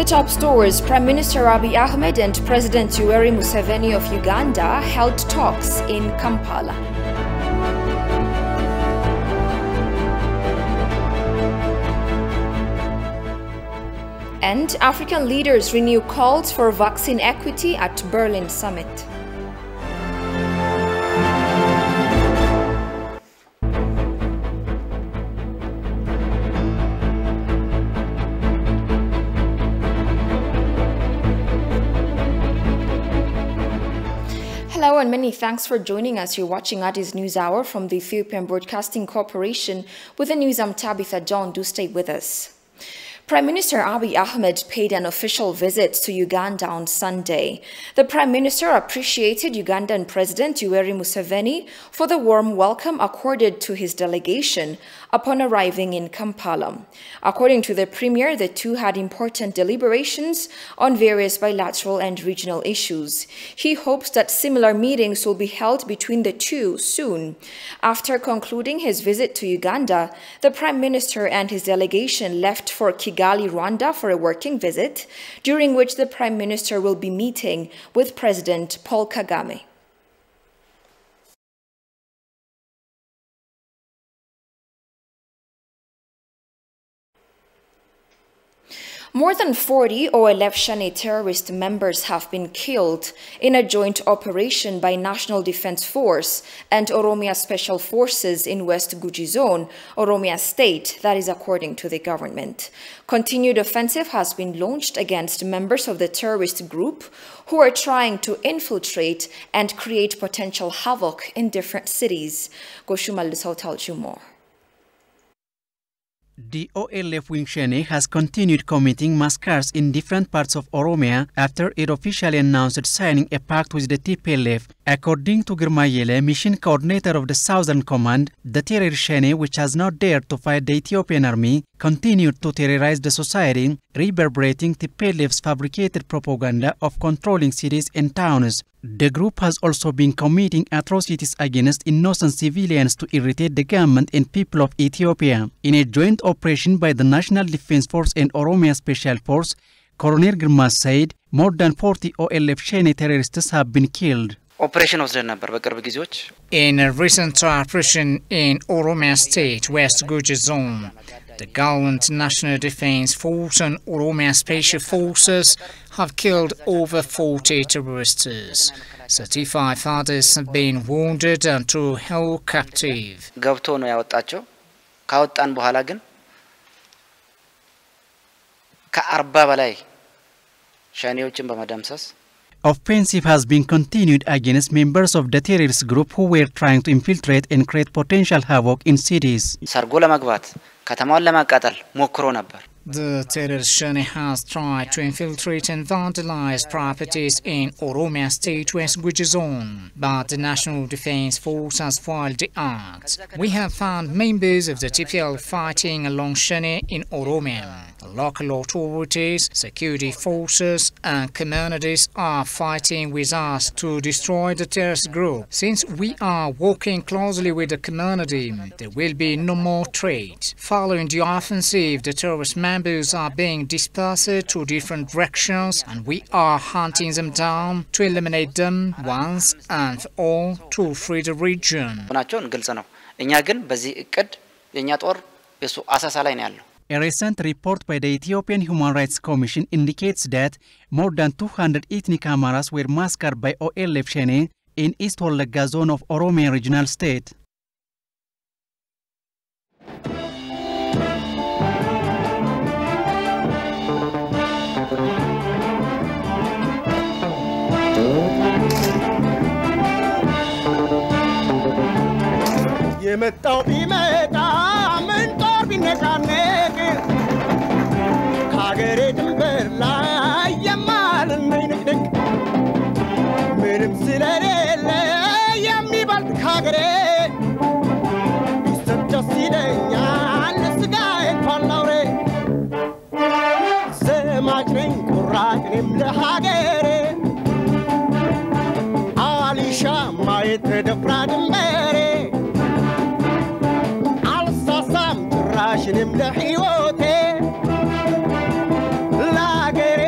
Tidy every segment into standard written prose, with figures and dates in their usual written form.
top stories, Prime Minister Abiy Ahmed and President Yoweri Museveni of Uganda held talks in Kampala. And African leaders renew calls for vaccine equity at Berlin summit. Hello and many thanks for joining us. You're watching Addis News Hour from the Ethiopian Broadcasting Corporation. With the news, I'm Tabitha John. Do stay with us. Prime Minister Abiy Ahmed paid an official visit to Uganda on Sunday. The Prime Minister appreciated Ugandan President Yoweri Museveni for the warm welcome accorded to his delegation upon arriving in Kampala. According to the Premier, the two had important deliberations on various bilateral and regional issues. He hopes that similar meetings will be held between the two soon. After concluding his visit to Uganda, the Prime Minister and his delegation left for Kigali, Rwanda for a working visit, during which the Prime Minister will be meeting with President Paul Kagame. More than 40 OLF-Shane terrorist members have been killed in a joint operation by National Defense Force and Oromia Special Forces in West Guji Zone, Oromia State, that is according to the government. Continued offensive has been launched against members of the terrorist group who are trying to infiltrate and create potential havoc in different cities. Goshumal Lisau tells you more. The OLF wing Shane has continued committing massacres in different parts of Oromia after it officially announced signing a pact with the TPLF. According to Girmayele, mission coordinator of the Southern Command, the terror Shane, which has not dared to fight the Ethiopian army, continued to terrorize the society, reverberating TPLF's fabricated propaganda of controlling cities and towns. The group has also been committing atrocities against innocent civilians to irritate the government and people of Ethiopia. In a joint operation by the National Defense Force and Oromia Special Force, Colonel Girma said more than 40 OLF Shane terrorists have been killed. In a recent operation in Oromia State, West Guji Zone, the Gallant National Defense Force and Oromia Special Forces have killed over 40 terrorists. 35 others have been wounded and 2 held captive. Offensive has been continued against members of the terrorist group who were trying to infiltrate and create potential havoc in cities. The terrorist Shane has tried to infiltrate and vandalize properties in Oromia State West Guji Zone, but the National Defense Force has foiled the act. We have found members of the TPL fighting along Shane in Oromia. Local authorities, security forces and communities are fighting with us to destroy the terrorist group. Since we are working closely with the community, there will be no more trade. Following the offensive, the terrorist members are being dispersed to different directions and we are hunting them down to eliminate them once and for all to free the region. A recent report by the Ethiopian Human Rights Commission indicates that more than 200 ethnic Amaras were massacred by OLF Shane in East Wallagga zone of Oromia Regional State. لحيوتي لا غير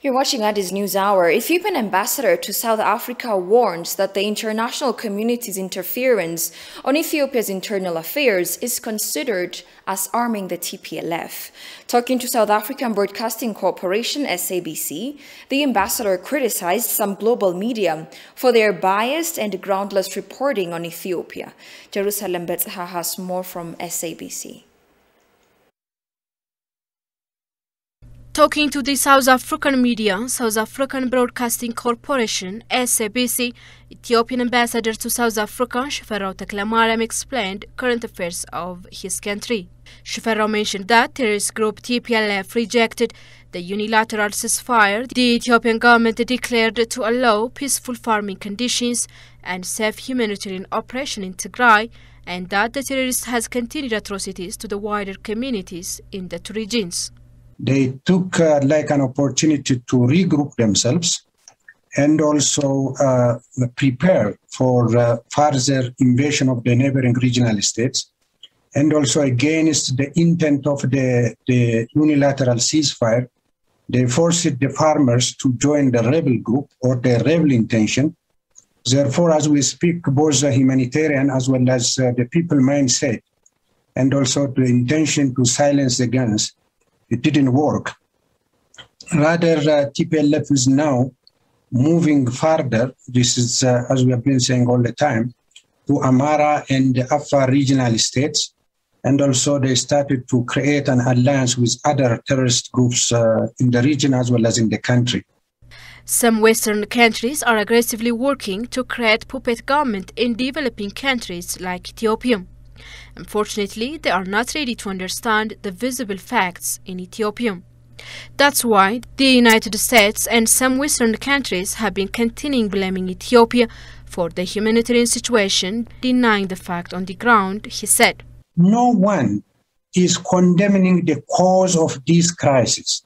You're watching Addis News Hour. Ethiopian ambassador to South Africa warns that the international community's interference on Ethiopia's internal affairs is considered as arming the TPLF. Talking to South African Broadcasting Corporation, SABC, the ambassador criticized some global media for their biased and groundless reporting on Ethiopia. Jerusalem Betzaha has more from SABC. Talking to the South African media, South African Broadcasting Corporation, SABC, Ethiopian ambassador to South Africa, Shifarao Teklemariam, explained current affairs of his country. Shifarao mentioned that terrorist group TPLF rejected the unilateral ceasefire the Ethiopian government declared to allow peaceful farming conditions and safe humanitarian operation in Tigray, and that the terrorist has continued atrocities to the wider communities in the two regions. They took like an opportunity to regroup themselves and also prepare for further invasion of the neighboring regional states, and also against the intent of the unilateral ceasefire. They forced the farmers to join the rebel group or the rebel intention. Therefore, as we speak, both the humanitarian as well as the people mindset and also the intention to silence the guns, it didn't work. Rather, TPLF is now moving further. This is, as we have been saying all the time, to Amara and Afar regional states. And also they started to create an alliance with other terrorist groups in the region as well as in the country. Some Western countries are aggressively working to create puppet government in developing countries like Ethiopia. Unfortunately, they are not ready to understand the visible facts in Ethiopia. That's why the United States and some Western countries have been continuing blaming Ethiopia for the humanitarian situation, denying the fact on the ground, he said. No one is condemning the cause of this crisis.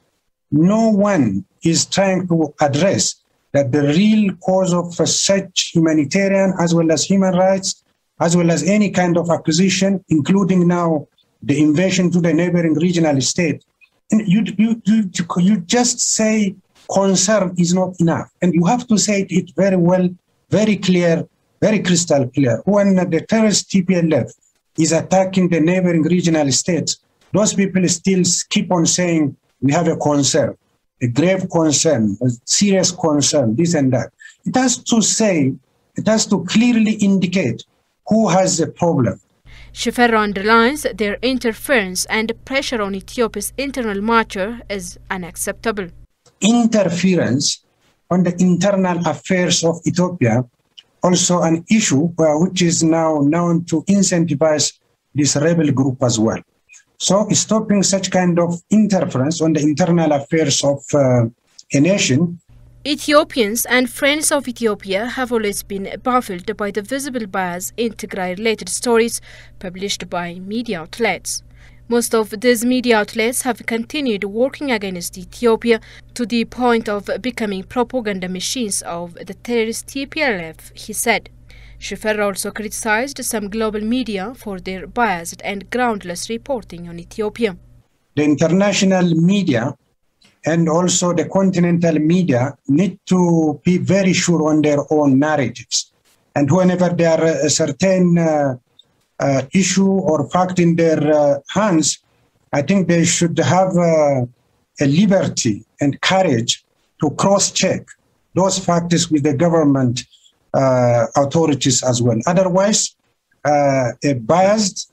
No one is trying to address that the real cause of such humanitarian as well as human rights as well as any kind of acquisition, including now the invasion to the neighboring regional state. And you just say concern is not enough. And you have to say it very well, very clear, very crystal clear. When the terrorist TPLF is attacking the neighboring regional states, those people still keep on saying, we have a concern, a grave concern, a serious concern, this and that. It has to say, it has to clearly indicate who has the problem. Shifarao underlines their interference and pressure on Ethiopia's internal matter is unacceptable. Interference on the internal affairs of Ethiopia, also an issue which is now known to incentivize this rebel group as well. So stopping such kind of interference on the internal affairs of a nation. Ethiopians and friends of Ethiopia have always been baffled by the visible bias in Tigray-related stories published by media outlets. Most of these media outlets have continued working against Ethiopia to the point of becoming propaganda machines of the terrorist TPLF, he said. Shifarao also criticized some global media for their biased and groundless reporting on Ethiopia. The international media and also the continental media need to be very sure on their own narratives. And whenever there are a certain issue or fact in their hands, I think they should have a liberty and courage to cross-check those facts with the government authorities as well. Otherwise, a biased,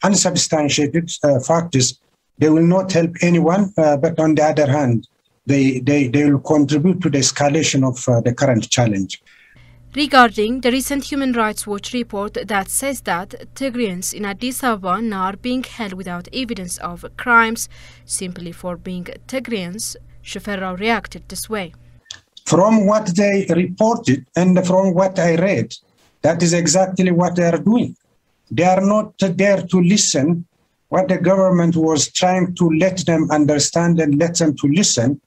unsubstantiated facts, they will not help anyone, but on the other hand, they will contribute to the escalation of the current challenge. Regarding the recent Human Rights Watch report that says that Tigrayans in Addis Ababa now are being held without evidence of crimes simply for being Tigrayans, Shifarao reacted this way. From what they reported and from what I read, that is exactly what they are doing. They are not there to listen what the government was trying to let them understand and let them to listen,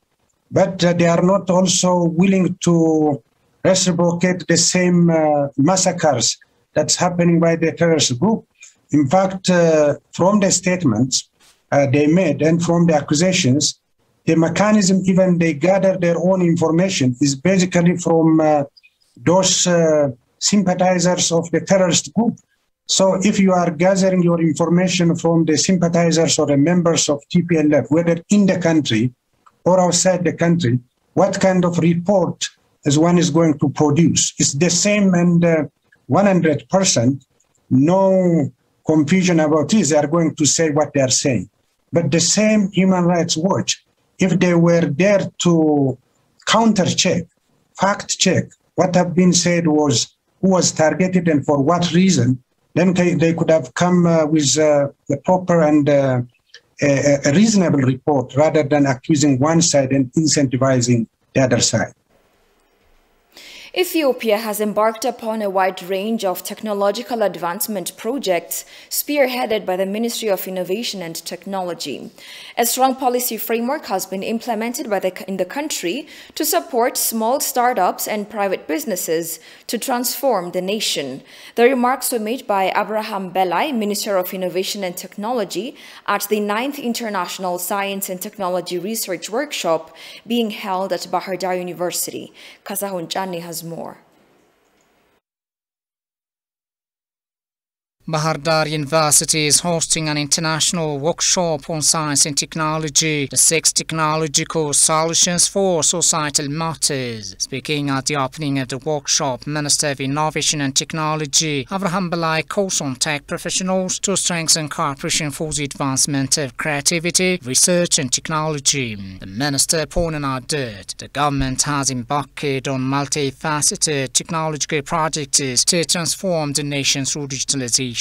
but they are not also willing to reciprocate the same massacres that's happening by the terrorist group. In fact, from the statements they made and from the accusations, the mechanism, even they gather their own information, is basically from those sympathizers of the terrorist group. So if you are gathering your information from the sympathizers or the members of TPLF, whether in the country or outside the country, what kind of report is one is going to produce? It's the same, and 100%, no confusion about this. They are going to say what they are saying. But the same Human Rights Watch, if they were there to counter-check, fact-check what have been said was who was targeted and for what reason, then they could have come with the proper and a reasonable report rather than accusing one side and incentivizing the other side. Ethiopia has embarked upon a wide range of technological advancement projects spearheaded by the Ministry of Innovation and Technology. A strong policy framework has been implemented in the country to support small startups and private businesses to transform the nation. The remarks were made by Abraham Belai, Minister of Innovation and Technology, at the 9th International Science and Technology Research Workshop being held at Bahar Dar University. Kasahun Chani has more. Bahar Dar University is hosting an international workshop on science and technology, the 6 technological solutions for societal matters. Speaking at the opening of the workshop, Minister of Innovation and Technology, Abraham Belai, calls on tech professionals to strengthen cooperation for the advancement of creativity, research and technology. The Minister pointed out that the government has embarked on multifaceted technological projects to transform the nation through digitalization.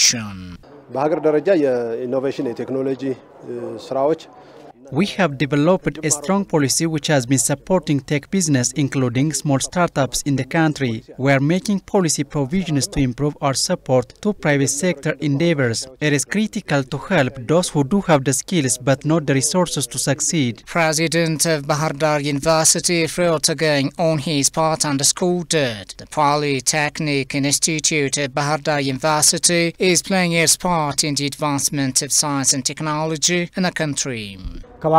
We have developed a strong policy which has been supporting tech business, including small startups in the country. We are making policy provisions to improve our support to private sector endeavors. It is critical to help those who do have the skills but not the resources to succeed. President of Bahar Dar University, Again, on his part, underscored that the Polytechnic Institute at Bahar Dar University is playing its part in the advancement of science and technology in the country. There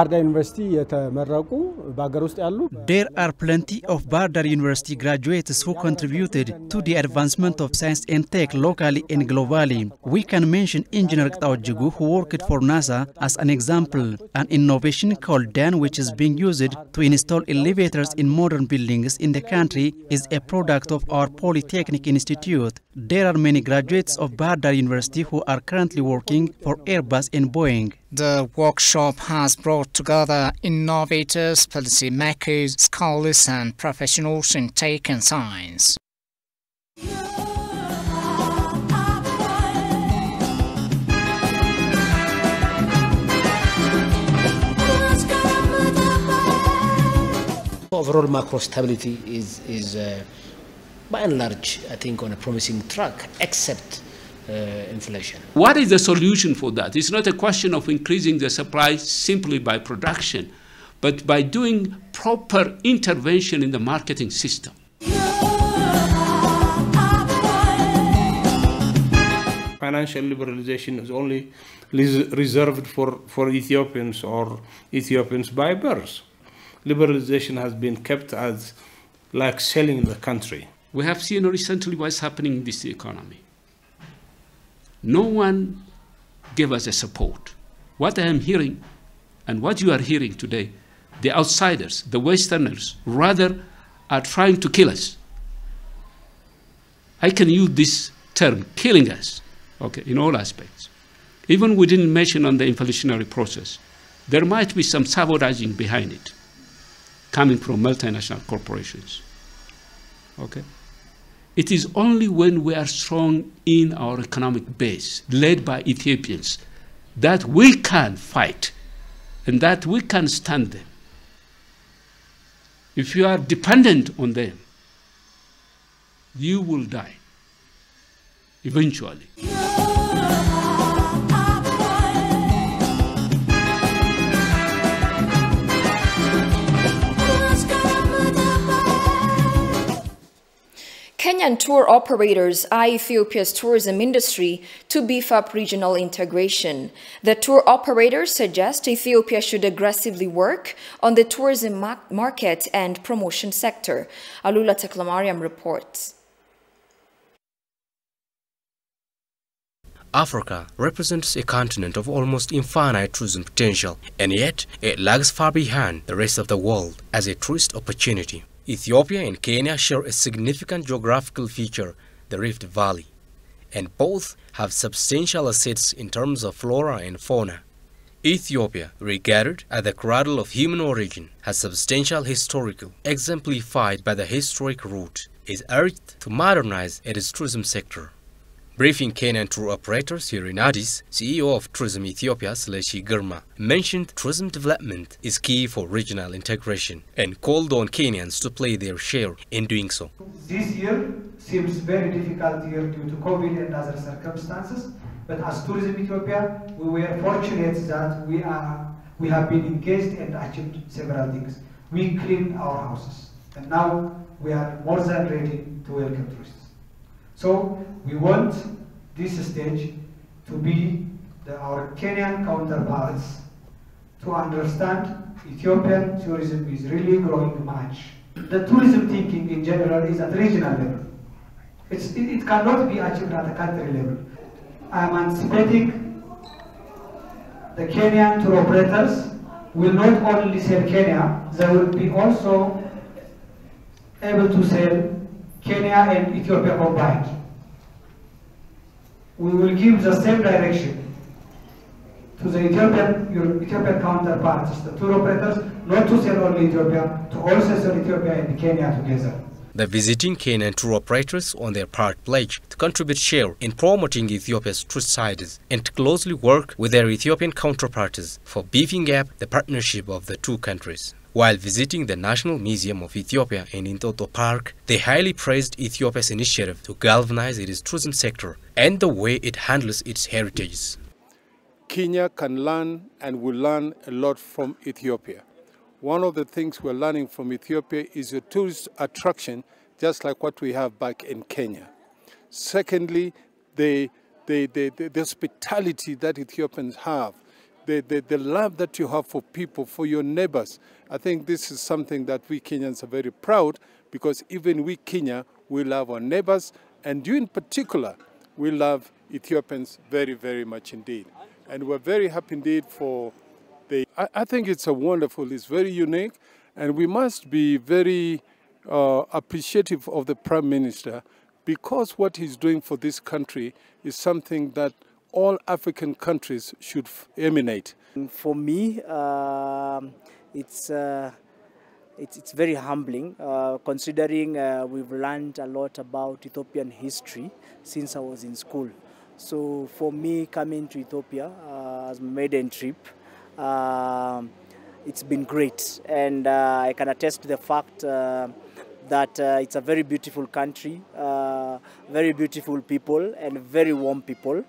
are plenty of Bahar Dar University graduates who contributed to the advancement of science and tech locally and globally. We can mention Engineer Tawajigu, who worked for NASA, as an example. An innovation called DAN, which is being used to install elevators in modern buildings in the country, is a product of our Polytechnic Institute. There are many graduates of Bahar Dar University who are currently working for Airbus and Boeing. The workshop has brought together innovators, policymakers, scholars and professionals in tech and science. Overall macro stability is by and large, I think, on a promising track, except inflation. What is the solution for that? It's not a question of increasing the supply simply by production, but by doing proper intervention in the marketing system. Financial liberalization is only reserved for Ethiopians or Ethiopians by birth. Liberalization has been kept as like selling the country. We have seen recently what's happening in this economy. No one gave us a support. What I am hearing and what you are hearing today, the outsiders, the Westerners, rather are trying to kill us. I can use this term, killing us, okay, in all aspects. Even we didn't mention on the inflationary process. There might be some sabotaging behind it, coming from multinational corporations, okay? It is only when we are strong in our economic base, led by Ethiopians, that we can fight and that we can stand them. If you are dependent on them, you will die eventually. Kenya Kenyan tour operators eye Ethiopia's tourism industry to beef up regional integration. The tour operators suggest Ethiopia should aggressively work on the tourism market and promotion sector. Alula Teklamariam reports. Africa represents a continent of almost infinite tourism potential, and yet it lags far behind the rest of the world as a tourist opportunity. Ethiopia and Kenya share a significant geographical feature, the Rift Valley, and both have substantial assets in terms of flora and fauna. Ethiopia, regarded as the cradle of human origin, has substantial historical, exemplified by the historic route, is urged to modernize its tourism sector. Briefing Kenyan tour operators here in Addis, CEO of Tourism Ethiopia, Sleshi Girma, mentioned tourism development is key for regional integration and called on Kenyans to play their share in doing so. This year seems very difficult year due to COVID and other circumstances, but as Tourism Ethiopia, we were fortunate that we have been engaged and achieved several things. We cleaned our houses, and now we are more than ready to welcome tourists. So we want this stage to be our Kenyan counterparts to understand Ethiopian tourism is really growing much. The tourism thinking in general is at regional level. It cannot be achieved at the country level. I am anticipating the Kenyan tour operators will not only sell Kenya, they will be also able to sell Kenya and Ethiopia combined. We will give the same direction to the Ethiopian counterparts, the tour operators, not to sell only Ethiopia, to also sell Ethiopia and Kenya together. The visiting Kenyan tour operators on their part pledge to contribute share in promoting Ethiopia's tourist sites and to closely work with their Ethiopian counterparts for beefing up the partnership of the two countries. While visiting the National Museum of Ethiopia in Entoto Park, they highly praised Ethiopia's initiative to galvanize its tourism sector and the way it handles its heritages. Kenya can learn and will learn a lot from Ethiopia. One of the things we're learning from Ethiopia is a tourist attraction, just like what we have back in Kenya. Secondly, the hospitality that Ethiopians have, the love that you have for people, for your neighbors. I think this is something that we Kenyans are very proud, because even we Kenya, we love our neighbors, and you in particular, we love Ethiopians very, very much indeed. And we're very happy indeed for I think it's it's very unique, and we must be very appreciative of the Prime Minister, because what he's doing for this country is something that all African countries should emanate. For me, it's very humbling, considering we've learned a lot about Ethiopian history since I was in school. So for me, coming to Ethiopia as my maiden trip, it's been great, and I can attest to the fact that it's a very beautiful country, very beautiful people, and very warm people.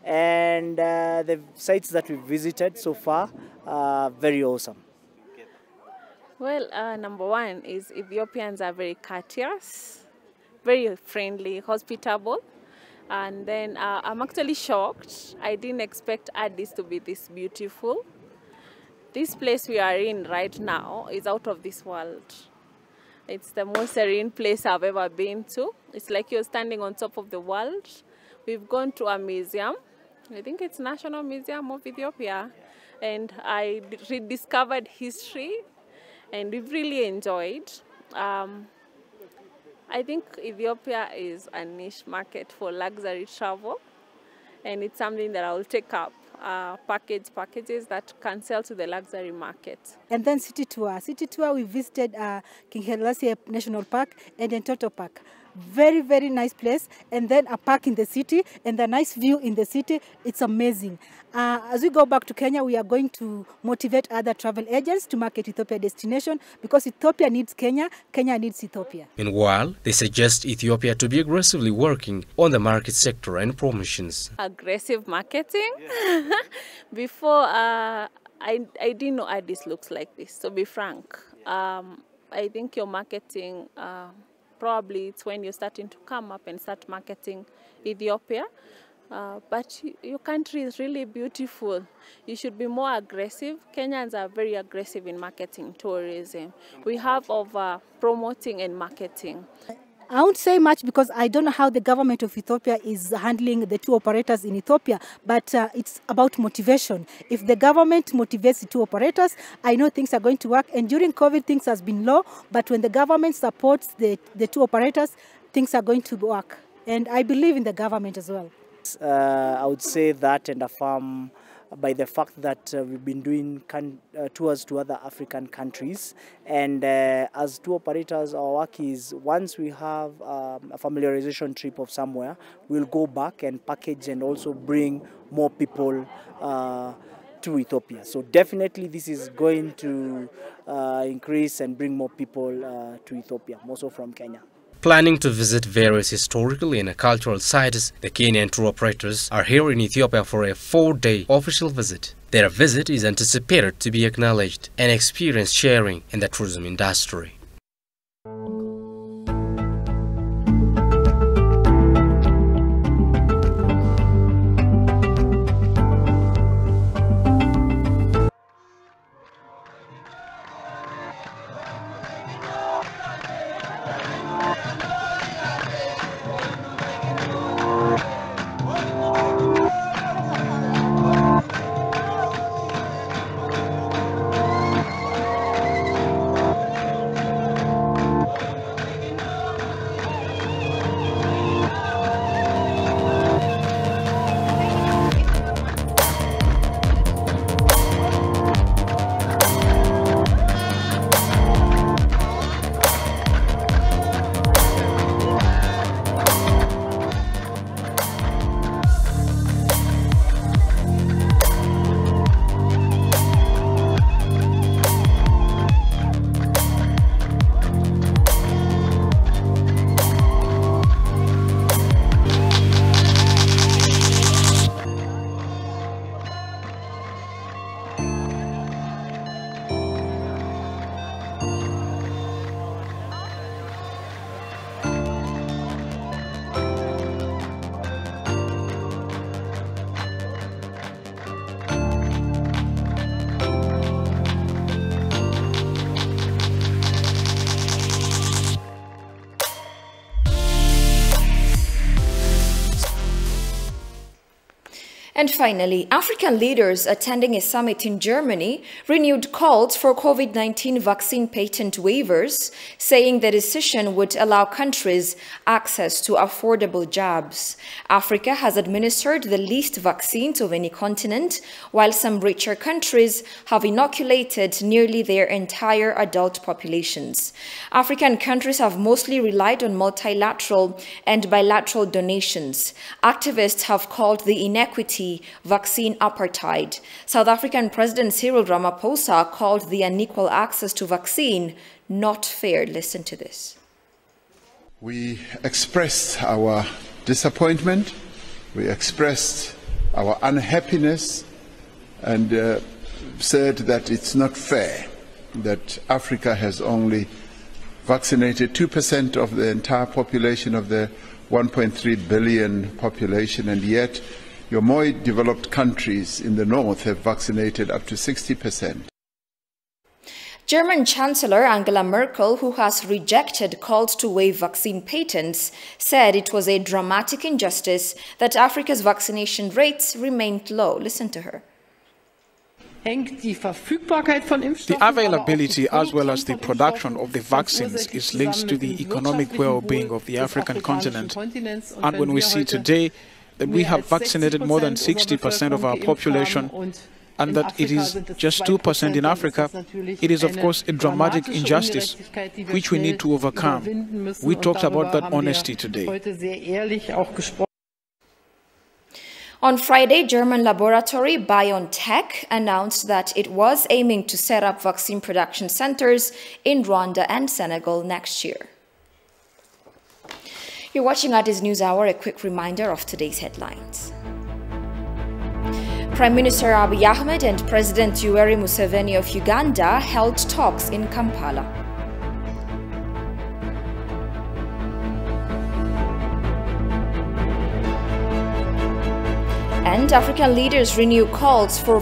And the sites that we've visited so far are very awesome. Well, number one is Ethiopians are very courteous, very friendly, hospitable. And then I'm actually shocked. I didn't expect Addis to be this beautiful. This place we are in right now is out of this world. It's the most serene place I've ever been to. It's like you're standing on top of the world. We've gone to a museum. I think it's National Museum of Ethiopia. And I rediscovered history, and we've really enjoyed. I think Ethiopia is a niche market for luxury travel, and it's something that I will take up, packages that can sell to the luxury market. And then city tour. City tour, we visited King Haile National Park and Entoto Park. Very, very nice place. And then a park in the city and the nice view in the city. It's amazing. As we go back to Kenya, we are going to motivate other travel agents to market Ethiopia destination, because Ethiopia needs Kenya, Kenya needs Ethiopia. Meanwhile, they suggest Ethiopia to be aggressively working on the market sector and promotions. Aggressive marketing? Yeah. Before, I didn't know Addis looks like this, to be frank. I think your marketing probably it's when you're starting to come up and start marketing Ethiopia. But your country is really beautiful. You should be more aggressive. Kenyans are very aggressive in marketing tourism. We have over promoting and marketing. I won't say much because I don't know how the government of Ethiopia is handling the tour operators in Ethiopia, but it's about motivation. If the government motivates the tour operators, I know things are going to work. And during COVID, things has been low, but when the government supports the tour operators, things are going to work. And I believe in the government as well. I would say that and affirm by the fact that we've been doing tours to other African countries, and as tour operators, our work is once we have a familiarization trip of somewhere, we'll go back and package and also bring more people to Ethiopia. So definitely this is going to increase and bring more people to Ethiopia, also from Kenya. Planning to visit various historical and cultural sites, the Kenyan tour operators are here in Ethiopia for a 4-day official visit. Their visit is anticipated to be acknowledged and experience sharing in the tourism industry. And finally, African leaders attending a summit in Germany renewed calls for COVID-19 vaccine patent waivers, saying the decision would allow countries access to affordable jabs. Africa has administered the least vaccines of any continent, while some richer countries have inoculated nearly their entire adult populations. African countries have mostly relied on multilateral and bilateral donations. Activists have called the inequity vaccine apartheid. South African President Cyril Ramaphosa called the unequal access to vaccine not fair. Listen to this. We expressed our disappointment, we expressed our unhappiness, and said that it's not fair that Africa has only vaccinated 2% of the entire population of the 1.3 billion population, and yet your more developed countries in the north have vaccinated up to 60%. German Chancellor Angela Merkel, who has rejected calls to waive vaccine patents, said it was a dramatic injustice that Africa's vaccination rates remained low. Listen to her. The availability as well as the production of the vaccines is linked to the economic well-being of the African continent. And when we see today that we have vaccinated more than 60% of our population, and that it is just 2% in Africa, it is of course a dramatic injustice which we need to overcome. We talked about that honesty today. On Friday, German laboratory BioNTech announced that it was aiming to set up vaccine production centers in Rwanda and Senegal next year. You're watching Addis News Hour. A quick reminder of today's headlines. Prime Minister Abiy Ahmed and President Yoweri Museveni of Uganda held talks in Kampala. And African leaders renew calls for